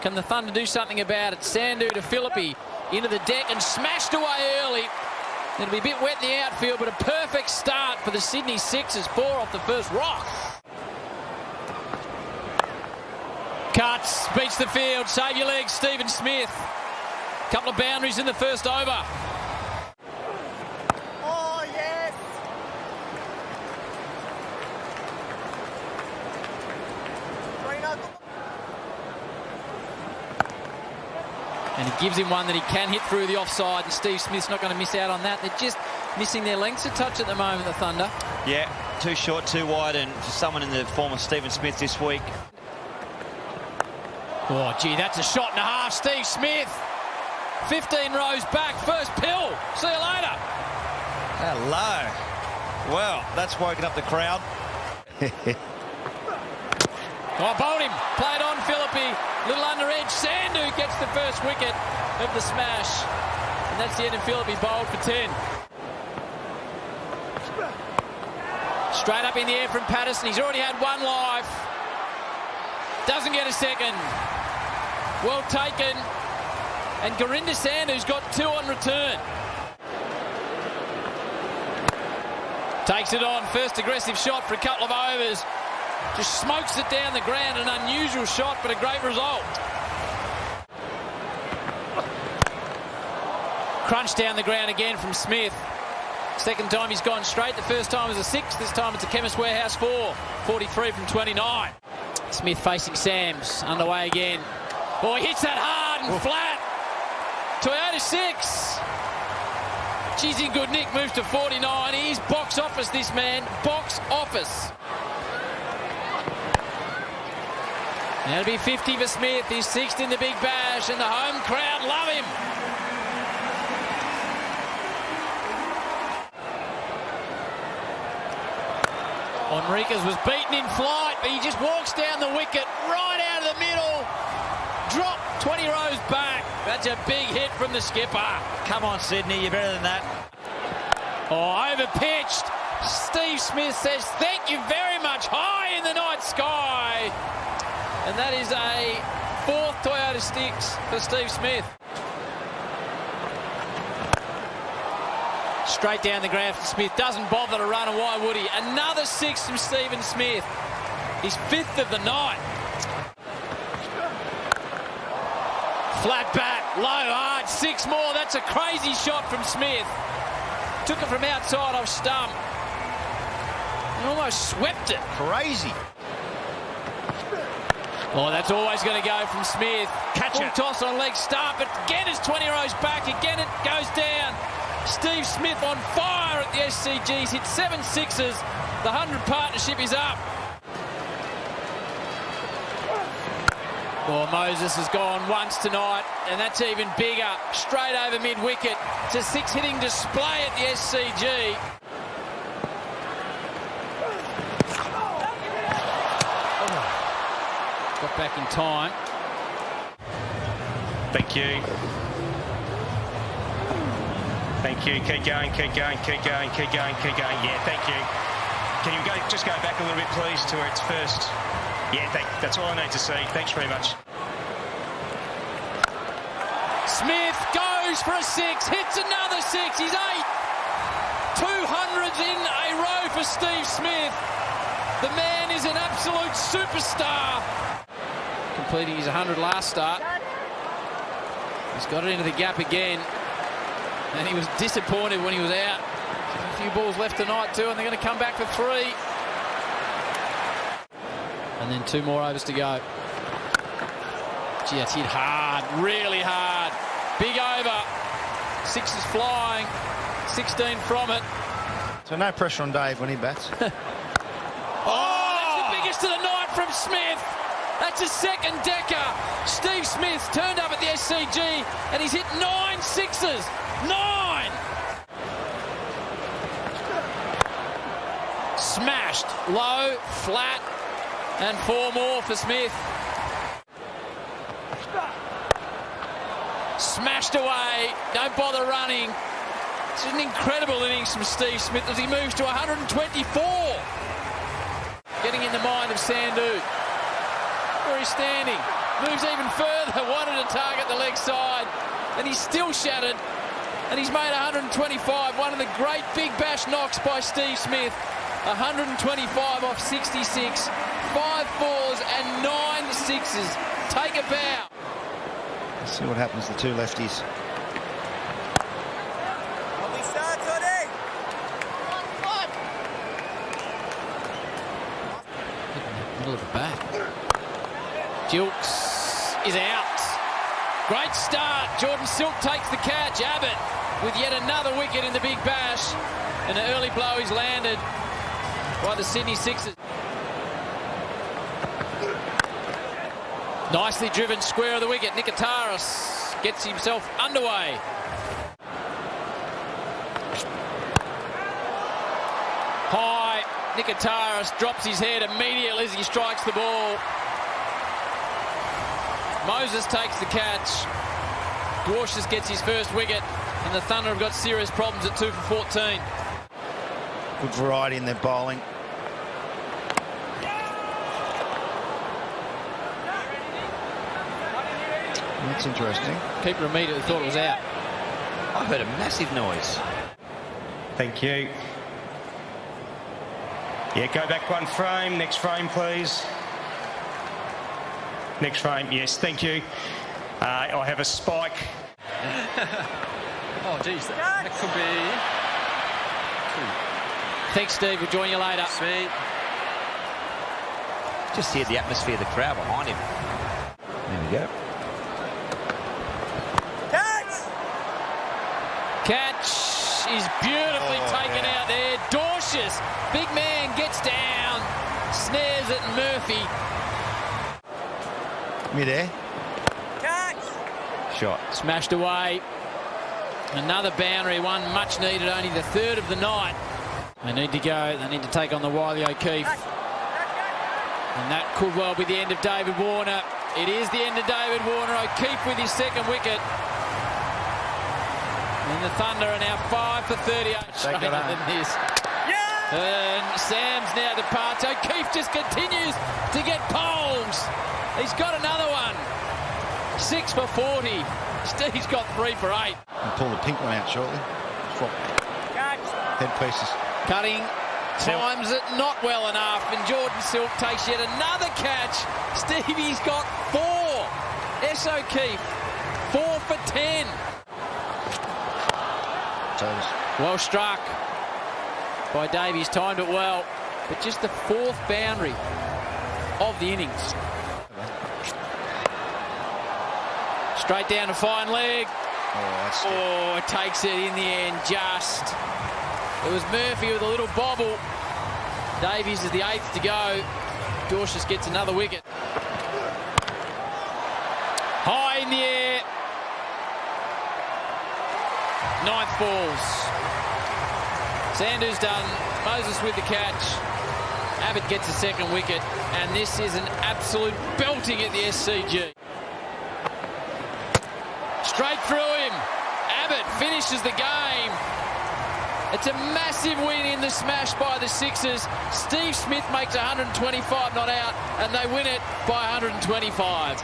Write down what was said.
Can the Thunder do something about it? Sandu to Philippi, into the deck and smashed away early. It'll be a bit wet in the outfield, but a perfect start for the Sydney Sixers. 4 off the first rock. Cuts, beats the field, save your legs, Stephen Smith. Couple of boundaries in the first over. Oh, yes! And he gives him one that he can hit through the offside, and Steve Smith's not going to miss out on that. They're just missing their lengths a touch at the moment, the Thunder. Yeah, too short, too wide, and for someone in the form of Stephen Smith this week. Oh, gee, that's a shot and a half. Steve Smith, 15 rows back, first pill. See you later. Hello. Well, that's woken up the crowd. Oh, bowled him. Played on Philippi. Little under edge. Sandu gets the first wicket of the smash. And that's the end of Philippi, bowled for 10. Straight up in the air from Patterson. He's already had one life. Doesn't get a second. Well taken. And Gurinder Sandu's got 2 on return. Takes it on. First aggressive shot for a couple of overs. Just smokes it down the ground. An unusual shot, but a great result. Crunch down the ground again from Smith. Second time he's gone straight. The first time was a 6. This time it's a Chemist Warehouse 4. 43 from 29. Smith facing Sams. Underway again. Oh, he hits that hard and flat. Toyota 6. Geez, in good nick. Moves to 49. He's box office, this man. Box office. That'll be 50 for Smith. He's 6th in the Big Bash, and the home crowd love him. Enriquez was beaten in flight, but he just walks down the wicket, right out of the middle. Drop 20 rows back. That's a big hit from the skipper. Come on, Sydney, you're better than that. Oh, overpitched. Steve Smith says, thank you very much, high in the night sky. And that is a 4th Toyota 6 for Steve Smith. Straight down the ground for Smith. Doesn't bother to run, and why would he? Another 6 from Stephen Smith. His 5th of the night. Flat bat, low, hard, 6 more. That's a crazy shot from Smith. Took it from outside off stump. And almost swept it. Crazy. Oh, that's always going to go from Smith. Catch Full it. toss on leg start, but again it's 20 rows back. Again it goes down. Steve Smith on fire at the SCGs. Hit 7 sixes. The 100 partnership is up. Oh, Moses has gone once tonight, and that's even bigger. Straight over mid-wicket. It's a 6-hitting display at the SCG. Got back in time. Thank you. Thank you. Keep going, keep going, keep going, keep going, keep going. Yeah, thank you. Can you just go back a little bit, please, to where it's first? Yeah, that's all I need to see. Thanks very much. Smith goes for a 6, hits another 6. He's 8. 200s in a row for Steve Smith. The man is an absolute superstar. Completing his 100 last start. He's got it into the gap again. And he was disappointed when he was out. A few balls left tonight too, and they're going to come back for 3. And then 2 more overs to go. Gee, that's hit hard, really hard. Big over. 6 is flying. 16 from it. So no pressure on Dave when he bats. Oh, that's the biggest of the night from Smith. That's a 2nd decker. Steve Smith turned up at the SCG and he's hit 9 sixes. 9! Smashed. Low, flat, and 4 more for Smith. Smashed away. Don't bother running. It's an incredible innings from Steve Smith as he moves to 124. Getting in the mind of Sandu. Where he's standing. moves even further, wanted to target the leg side, and he's still shattered, and he's made 125. One of the great Big Bash knocks by Steve Smith. 125 off 66, 5 fours and 9 sixes. Take a bow. Let's see what happens to the two lefties. Middle of the bat. Jilks is out. Great start. Jordan Silk takes the catch. Abbott with yet another wicket in the Big Bash. And an early blow is landed by the Sydney Sixers. Nicely driven square of the wicket. Nikitaris gets himself underway. High. Nikitaris drops his head immediately as he strikes the ball. Moses takes the catch. Dwarshuis gets his first wicket, and the Thunder have got serious problems at 2 for 14. Good variety in their bowling. That's interesting. Keeper immediately thought it was out. I heard a massive noise. Thank you. Yeah, go back one frame. Next frame, please. Next frame, yes, thank you. I have a spike. Oh, geez, that could be... Thanks, Steve. We'll join you later. Sweet. Just hear the atmosphere of the crowd behind him. There we go. Catch is beautifully taken out there. Dwarshuis, big man, gets down, snares it, Murphy. Mid-air. Shot. Smashed away. Another boundary, one much needed, only the third of the night. They need to go, they need to take on the Wiley O'Keefe. And that could well be the end of David Warner. It is the end of David Warner. O'Keefe with his second wicket. And the Thunder are now 5 for 38. Straighter than this. Yeah! And Sam's now departs. O'Keefe just continues to get poles. He's got another one. 6 for 40. Steve's got 3 for 8. And pull the pink one out shortly. Swap head pieces. Cutting. Times it not well enough. And Jordan Silk takes yet another catch. Stevie's got 4. S. O'Keefe. 4 for 10. Well struck by Davies, timed it well, but just the 4th boundary of the innings. Straight down to fine leg. Oh, it takes it in the end, just. It was Murphy with a little bobble. Davies is the 8th to go. Dwarshuis gets another wicket. High in the air. 9th falls. Sandhu's done. Moses with the catch. Abbott gets a second wicket. And this is an absolute belting at the SCG. Straight through him. Abbott finishes the game. It's a massive win in the smash by the Sixers. Steve Smith makes 125 not out, and they win it by 125.